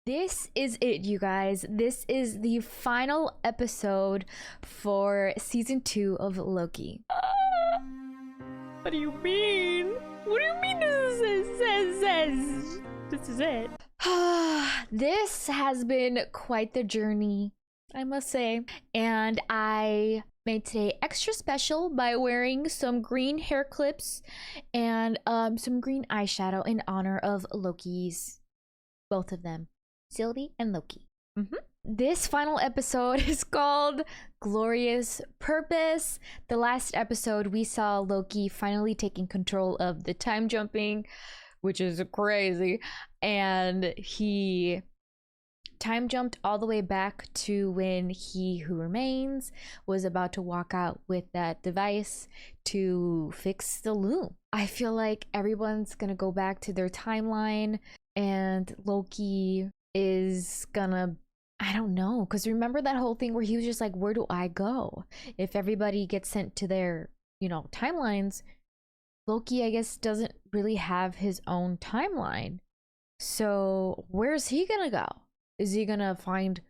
This is it, you guys. This is the final episode for season 2 of Loki. What do you mean? What do you mean this is it? This has been quite the journey, I must say. And I made today extra special by wearing some green hair clips and some green eyeshadow in honor of Loki's, both of them. Sylvie and Loki. This final episode is called Glorious Purpose. The last episode we saw Loki finally taking control of the time jumping, which is crazy, and he time jumped all the way back to when He Who Remains was about to walk out with that device to fix the loom. I feel like everyone's gonna go back to their timeline and Loki is gonna, I don't know, because remember that whole thing where he was just like, where do I go? If everybody gets sent to their, you know, timelines, Loki, I guess, doesn't really have his own timeline. So where's he gonna go? Is he gonna find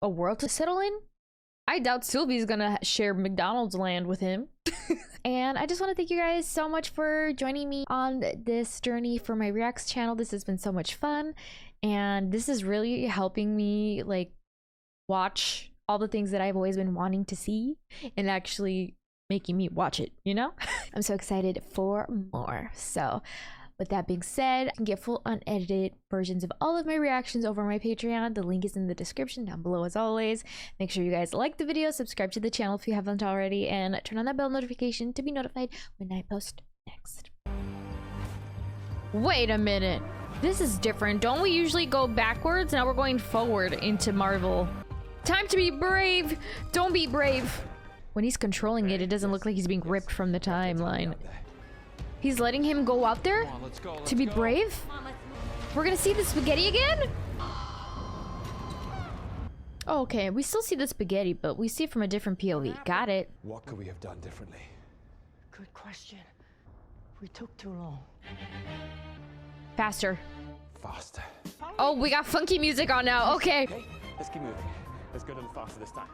a world to settle in? I doubt Sylvie's gonna share McDonald's land with him. And I just want to thank you guys so much for joining me on this journey for my Reacts channel. This has been so much fun, and this is really helping me like watch all the things that I've always been wanting to see and actually making me watch it, you know? I'm so excited for more. So with that being said, you can get full unedited versions of all of my reactions over my Patreon. The link is in the description down below as always. Make sure you guys like the video, subscribe to the channel if you haven't already, and turn on that bell notification to be notified when I post next. Wait a minute. This is different. Don't we usually go backwards? Now we're going forward into Marvel. Time to be brave. Don't be brave. When he's controlling it, it doesn't look like he's being ripped from the timeline. He's letting him go out there to be brave? We're gonna see the spaghetti again? Oh, okay, we still see the spaghetti, but we see it from a different POV. Got it. What could we have done differently? Good question. We took too long. Faster. Faster. Oh, we got funky music on now. Okay. Okay, let's keep moving. Let's go a little faster this time.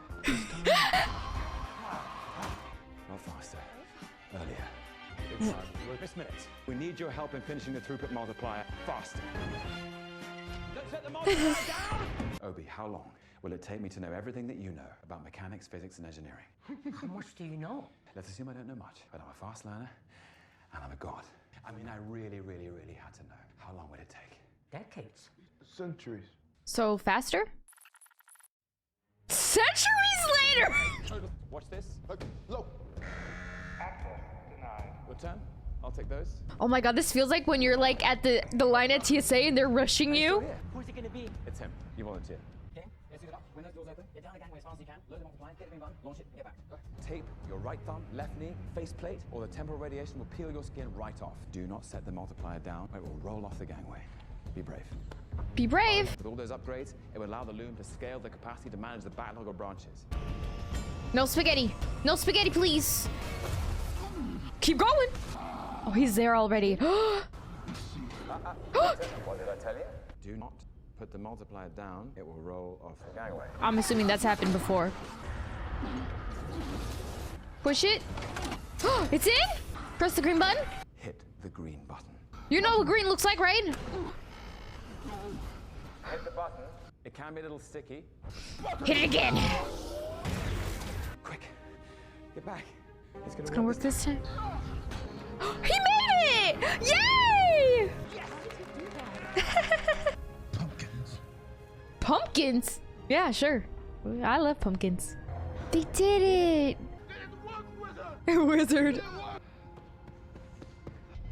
Not faster. Earlier. We've missed minutes. We need your help in finishing the throughput multiplier faster. Let's set the multiplier down! Obi, how long will it take me to know everything that you know about mechanics, physics, and engineering? How much do you know? Let's assume I don't know much, but I'm a fast learner, and I'm a god. I mean, I really had to know. How long would it take? Decades. Centuries. So faster? Centuries later! Watch this. Look. Return. I'll take those. Oh my god, this feels like when you're like at the line at TSA and they're rushing you. Who's it gonna be? It's him. You volunteer. Okay, let's get up. Windows doors open. Get down the gangway as fast as you can. Load the multiplier, get the green button, launch it, get back. Tape your right thumb, left knee, faceplate, or the temporal radiation will peel your skin right off. Do not set the multiplier down. It will roll off the gangway. Be brave. Be brave. With all those upgrades, it will allow the loom to scale the capacity to manage the backlog of branches. No spaghetti. No spaghetti, please. Keep going. Oh, he's there already. What did I tell you? Do not put the multiplier down. It will roll off the gangway. I'm assuming that's happened before. Push it. It's in? Press the green button. Hit the green button. You know what green looks like, right? Hit the button. It can be a little sticky. Hit it again. Quick. Get back. It's gonna work this time. He made it! Yay! Pumpkins. Pumpkins? Yeah, sure. I love pumpkins. They did it! Wizard.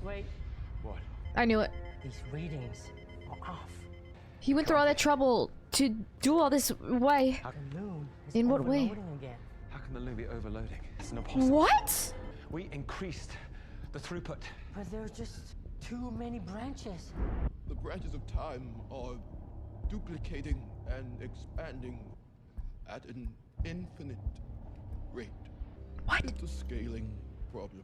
Wait, What? I knew it. these readings are off. He went through all that trouble to do all this. Why? The loom is In what way? overloading again. How can the loom be overloading? It's an impossible. What? We increased the throughput. But there's just too many branches. The branches of time are duplicating and expanding at an infinite rate. What? It's a scaling problem.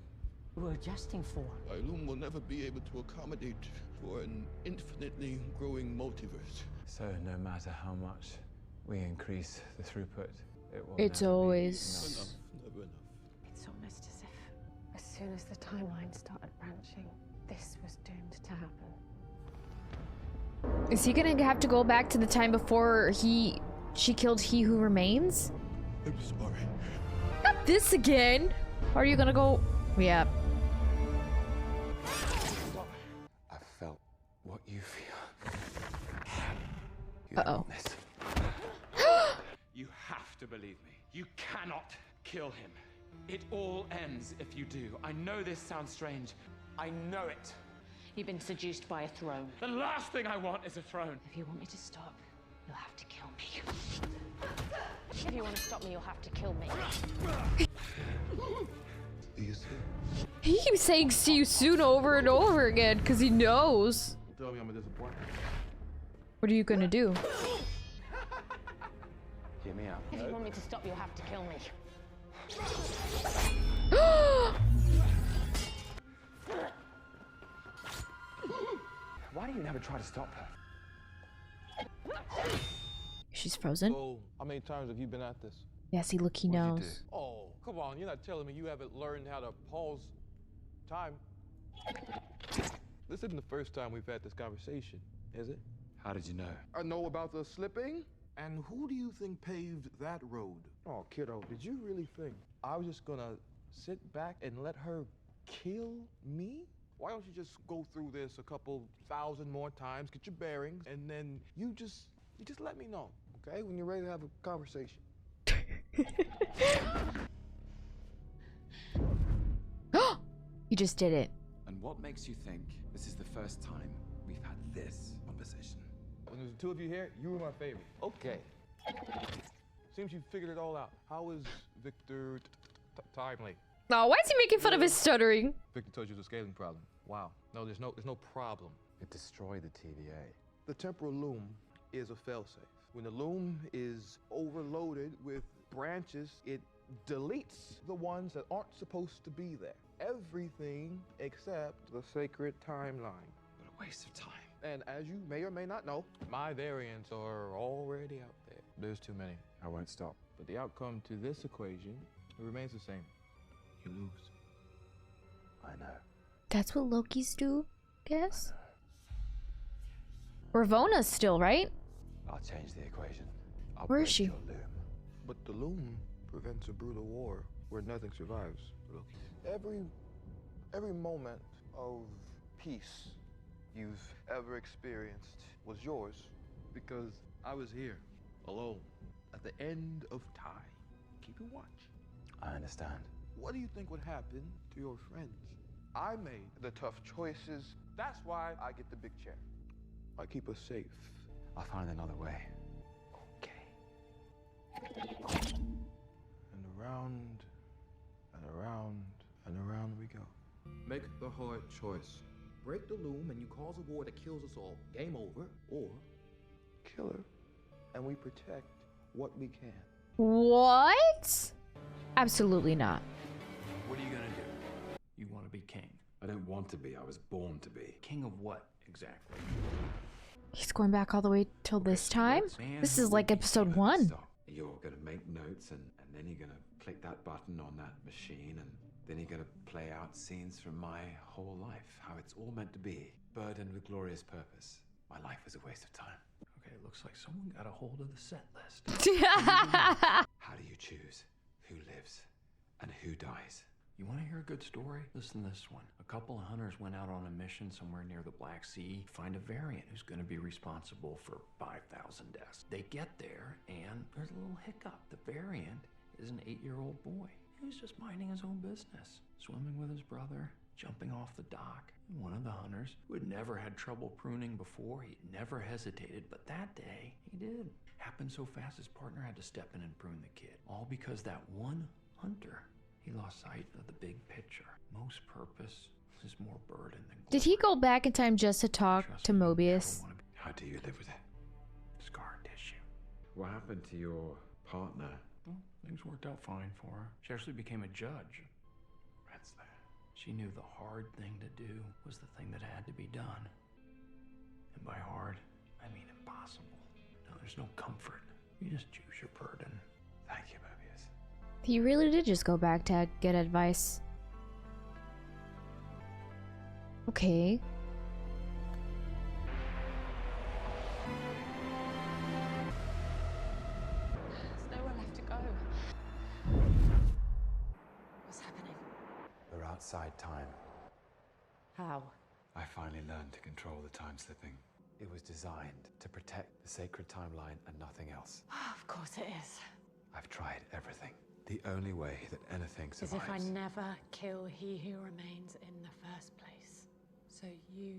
we were adjusting for. Ilum will never be able to accommodate for an infinitely growing multiverse. So no matter how much we increase the throughput, it will It's never be always- enough. Enough, never enough. It's almost as if, as soon as the timeline started branching, this was doomed to happen. Is he gonna have to go back to the time before she killed He Who Remains? I'm sorry. Not this again. Are you gonna go? Yeah. I felt what you feel. Uh-oh. You have to believe me. You cannot kill him. It all ends if you do. I know this sounds strange. I know it. You've been seduced by a throne. The last thing I want is a throne. If you want me to stop, you'll have to kill me. If you want to stop me, you'll have to kill me. You see? He keeps saying "see you soon" over and over again because he knows. Tell me I'm a disappointment. What are you gonna do? Hear me out. If you want me to stop, you'll have to kill me. Why do you never try to stop her? She's frozen. So, how many times have you been at this? Yeah, see, look, he What'd you knows. Oh, come on. You're not telling me you haven't learned how to pause time. This isn't the first time we've had this conversation, is it? How did you know? I know about the slipping. And who do you think paved that road? Oh, kiddo, did you really think I was just gonna sit back and let her kill me? Why don't you just go through this a couple thousand more times, get your bearings, and then you just let me know, okay? When you're ready to have a conversation. He just did it. And what makes you think this is the first time we've had this conversation? When there's the two of you here, you were my favorite. Okay. Seems you figured it all out. How is Victor timely? Oh, why is he making fun of his stuttering? Victor told you the scaling problem. Wow. No, there's no problem. It destroyed the TVA. The temporal loom is a failsafe. When the loom is overloaded with branches, it deletes the ones that aren't supposed to be there. Everything except the sacred timeline. What a waste of time. And as you may or may not know, my variants are already out there. There's too many. I won't stop. But the outcome to this equation remains the same. You lose. I know. That's what Lokis do, guess? Ravona's still, right? I'll change the equation. I'll Where is break she? your loom. But the loom prevents a brutal war where nothing survives, Loki. Every moment of peace you've ever experienced was yours because I was here, alone, at the end of time, keeping watch. I understand. What do you think would happen to your friends? I made the tough choices. That's why I get the big chair. I keep us safe. I'll find another way. Okay. And around, and around, and around we go. Make the hard choice. Break the loom and you cause a war that kills us all. Game over. Or kill her and we protect what we can. What? Absolutely not. What are you gonna do? You want to be king. I don't want to be. I was born to be. King of what, exactly? He's going back all the way till this time? Man, This is like episode 1. Stop. You're gonna make notes and then you're gonna click that button on that machine and then you're gonna play out scenes from my whole life, how it's all meant to be, burdened with glorious purpose. My life was a waste of time. Okay, looks like someone got a hold of the set list. How do you choose who lives and who dies? You want to hear a good story? Listen to this one. A couple of hunters went out on a mission somewhere near the Black Sea to find a variant who's going to be responsible for 5,000 deaths. They get there, and there's a little hiccup. The variant is an 8-year-old boy. He was just minding his own business, swimming with his brother, jumping off the dock. And one of the hunters, who had never had trouble pruning before, he'd never hesitated, but that day, he did. Happened so fast, his partner had to step in and prune the kid. All because that one hunter, he lost sight of the big picture. Most purpose is more burden than glory. Did he go back in time just to talk Trust to me, you never Mobius? wanna be How do you live with it? scar tissue. What happened to your partner? Well, things worked out fine for her. She actually became a judge. Renslayer. She knew the hard thing to do was the thing that had to be done. And by hard, I mean impossible. No, there's no comfort. You just choose your burden. Thank you, Mobius. He really did just go back to get advice. Okay. There's nowhere left to go. What's happening? We're outside time. How? I finally learned to control the time slipping. It was designed to protect the sacred timeline and nothing else. Of course it is. I've tried everything. The only way that anything As survives. if I never kill he who remains in the first place. So you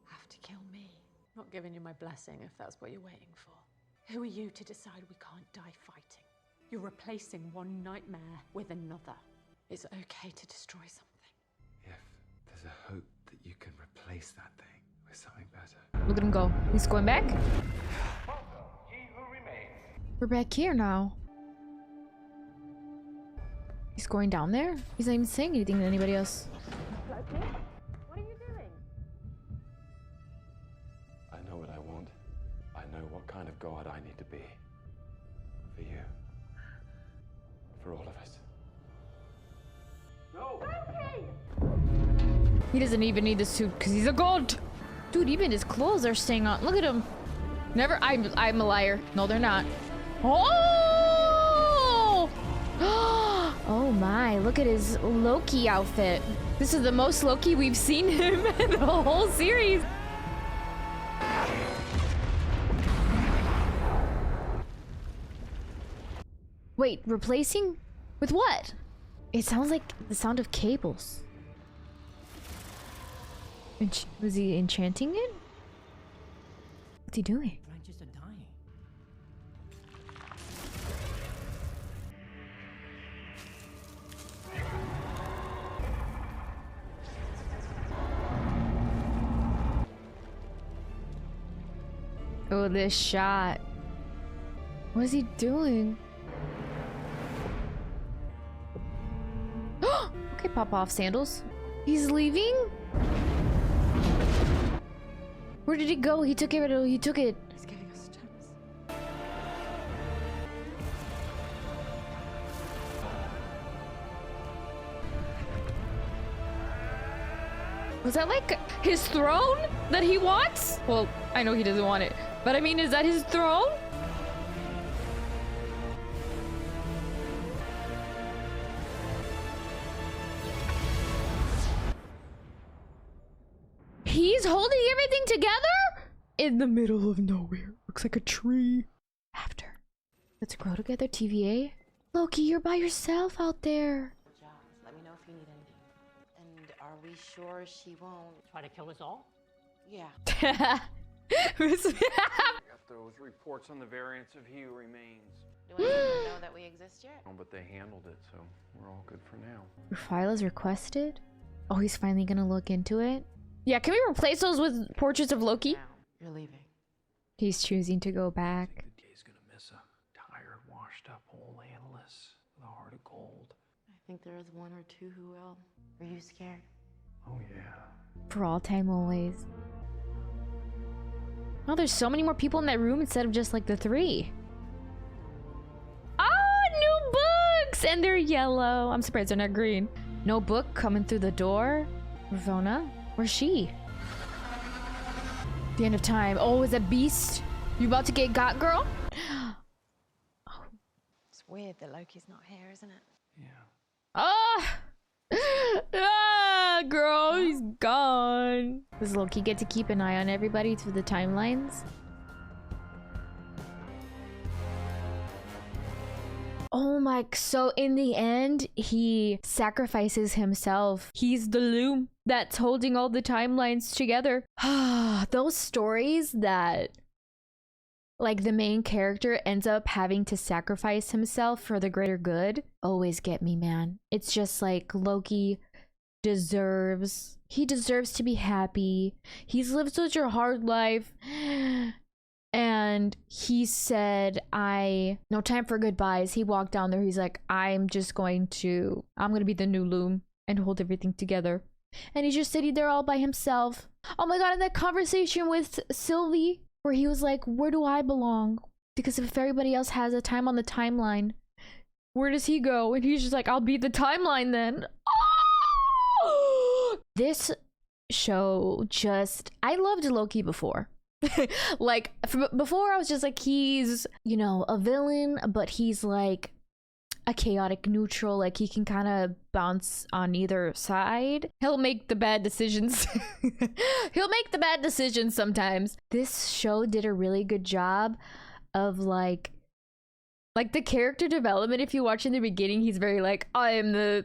have to kill me. Not giving you my blessing if that's what you're waiting for. Who are you to decide we can't die fighting? You're replacing one nightmare with another. It's okay to destroy something. If there's a hope that you can replace that thing with something better. Look at him go. He's going back. We're back here now. He's going down there? He's not even saying anything to anybody else. Loki? What are you doing? I know what I want. I know what kind of god I need to be. For you. For all of us. He doesn't even need the suit because he's a god. Dude, even his clothes are staying on. Look at him. Never. I'm a liar. No, they're not. Oh! Oh my, look at his Loki outfit. This is the most Loki we've seen him in the whole series. Wait, replacing? With what? It sounds like the sound of cables. Was he enchanting it? What's he doing? Branches are dying. Oh, this shot. What is he doing? Okay, pop off sandals. He's leaving? Where did he go? He took it. He took it. He's giving us a chance. Was that like his throne that he wants? Well, I know he doesn't want it, but I mean, is that his throne? He's holding everything together in the middle of nowhere. Looks like a tree. After. Let's grow together, TVA. Loki, you're by yourself out there. Let me know if you need anything. And are we sure she won't? Try to kill us all? Yeah. Got those reports on the variants of He Who Remains. Do anyone know that we exist yet? Oh, but they handled it, so we're all good for now. Your file is requested? Oh, he's finally gonna look into it? Yeah, can we replace those with portraits of Loki? Now, you're leaving. He's choosing to go I back. think the day's gonna miss a tired, washed-up old analyst with a heart of gold. I think there is one or two who will. Are you scared? Oh, yeah. For all time, always. Oh, there's so many more people in that room instead of just like the three. Oh, new books! And they're yellow. I'm surprised they're not green. No book coming through the door. Ravonna? Where's she? The end of time. Oh, is that Beast? You about to get got, girl? It's weird that Loki's not here, isn't it? Yeah. Ah! Ah, girl, he's gone. Does Loki get to keep an eye on everybody through the timelines? Oh my, so in the end, he sacrifices himself. He's the loom that's holding all the timelines together. Those stories that, like, the main character ends up having to sacrifice himself for the greater good always get me, man. It's just like Loki deserves to be happy. He's lived such a hard life. And he said, no time for goodbyes. He walked down there. He's like, I'm gonna be the new loom. and hold everything together. And he's just sitting there all by himself. Oh my god, and that conversation with Sylvie, where he was like, where do I belong? Because if everybody else has a time on the timeline, where does he go? And he's just like, I'll be the timeline then. Oh! This show just... I loved Loki before. Like, before I was just like, he's, you know, a villain, but he's like a chaotic neutral. Like, he can kind of bounce on either side. He'll make the bad decisions. He'll make the bad decisions sometimes. This show did a really good job of like the character development. If you watch in the beginning, he's very like, I'm the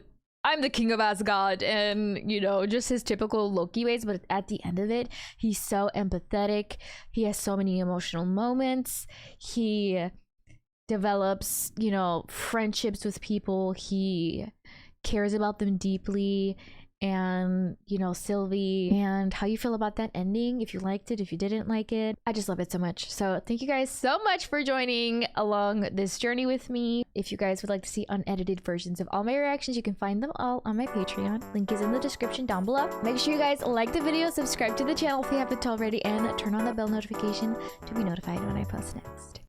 king of Asgard, and you know, just his typical Loki ways. But at the end of it, he's so empathetic. He has so many emotional moments. He develops, you know, friendships with people. He cares about them deeply. And, you know, Sylvie, and how you feel about that ending, if you liked it, if you didn't like it. I just love it so much. So thank you guys so much for joining along this journey with me. If you guys would like to see unedited versions of all my reactions, you can find them all on my Patreon. Link is in the description down below. Make sure you guys like the video, subscribe to the channel if you haven't already, and turn on the bell notification to be notified when I post next.